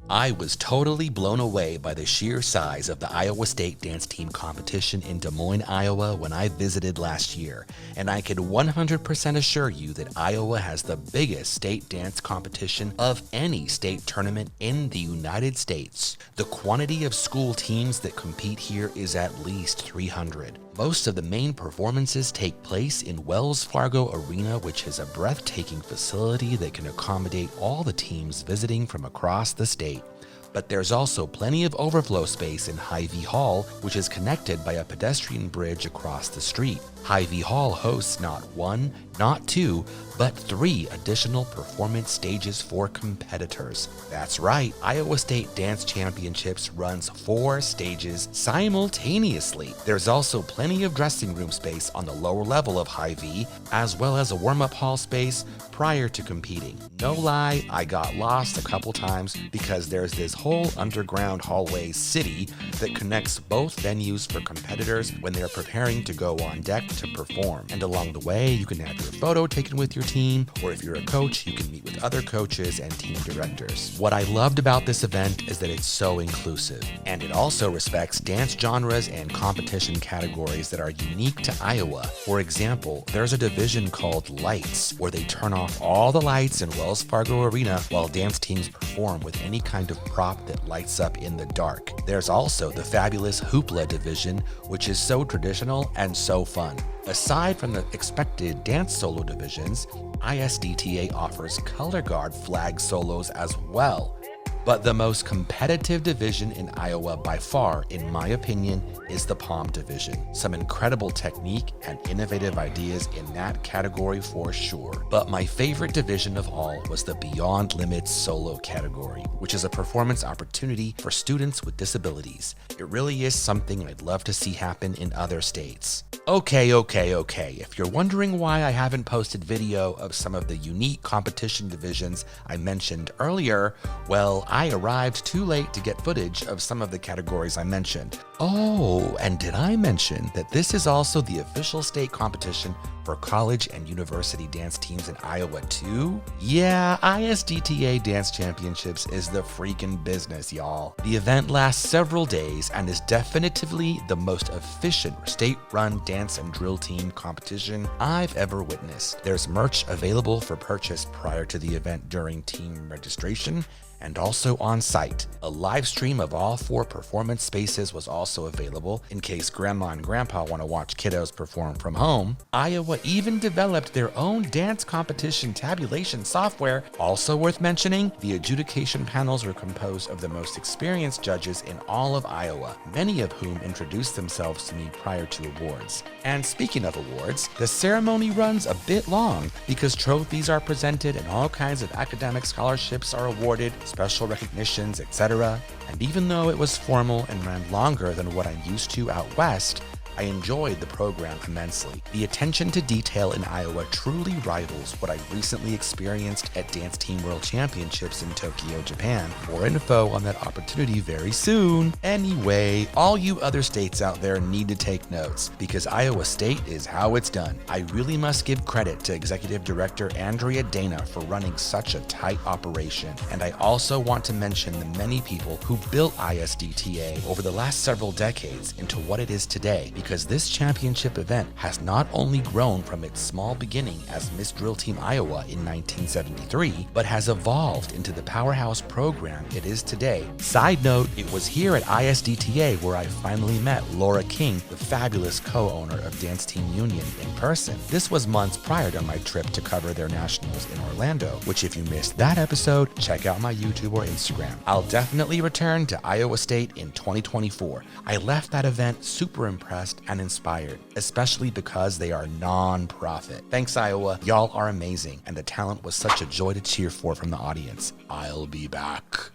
I was totally blown away by the sheer size of the Iowa State dance team competition in Des Moines, Iowa when I visited last year, and I can 100% assure you that Iowa has the biggest state dance competition of any state tournament in the United States. The quantity of school teams that compete here is at least 300. Most of the main performances take place in Wells Fargo Arena, which is a breathtaking facility that can accommodate all the teams visiting from across the state. But there's also plenty of overflow space in Hy-Vee Hall, which is connected by a pedestrian bridge across the street. Hy-Vee Hall hosts not one, not two, but 3 additional performance stages for competitors. That's right, Iowa State Dance Championships runs 4 stages simultaneously. There's also plenty of dressing room space on the lower level of Hy-Vee, as well as a warm-up hall space prior to competing. No lie, I got lost a couple times because there's this whole underground hallway city that connects both venues for competitors when they're preparing to go on deck to perform. And along the way, you can have your photo taken with your team, or if you're a coach, you can meet with other coaches and team directors. What I loved about this event is that it's so inclusive, and it also respects dance genres and competition categories that are unique to Iowa. For example, there's a division called Lights, where they turn off all the lights in Wells Fargo Arena while dance teams perform with any kind of prop that lights up in the dark. There's also the fabulous Hoopla division, which is so traditional and so fun. Aside from the expected dance solo divisions, ISDTA offers color guard flag solos as well. But the most competitive division in Iowa by far, in my opinion, is the Pom division. Some incredible technique and innovative ideas in that category for sure. But my favorite division of all was the Beyond Limits solo category, which is a performance opportunity for students with disabilities. It really is something I'd love to see happen in other states. Okay. If you're wondering why I haven't posted video of some of the unique competition divisions I mentioned earlier, well, I arrived too late to get footage of some of the categories I mentioned. Oh, and did I mention that this is also the official state competition for college and university dance teams in Iowa too? Yeah, ISDTA Dance Championships is the freaking business, y'all. The event lasts several days and is definitively the most efficient state-run dance and drill team competition I've ever witnessed. There's merch available for purchase prior to the event during team registration, and also on site. A live stream of all 4 performance spaces was also available in case grandma and grandpa want to watch kiddos perform from home. Iowa even developed their own dance competition tabulation software. Also worth mentioning, the adjudication panels were composed of the most experienced judges in all of Iowa, many of whom introduced themselves to me prior to awards. And speaking of awards, the ceremony runs a bit long because trophies are presented and all kinds of academic scholarships are awarded, special recognitions, etc. And even though it was formal and ran longer than what I'm used to out west, I enjoyed the program immensely. The attention to detail in Iowa truly rivals what I recently experienced at Dance Team World Championships in Tokyo, Japan. More info on that opportunity very soon. Anyway, all you other states out there need to take notes because Iowa State is how it's done. I really must give credit to Executive Director Andrea Dana for running such a tight operation. And I also want to mention the many people who built ISDTA over the last several decades into what it is today, because this championship event has not only grown from its small beginning as Miss Drill Team Iowa in 1973, but has evolved into the powerhouse program it is today. Side note, it was here at ISDTA where I finally met Laura King, the fabulous co-owner of Dance Team Union, in person. This was months prior to my trip to cover their nationals in Orlando, which if you missed that episode, check out my YouTube or Instagram. I'll definitely return to Iowa State in 2024. I left that event super impressed and inspired, especially because they are non-profit. Thanks, Iowa. Y'all are amazing, and the talent was such a joy to cheer for from the audience. I'll be back.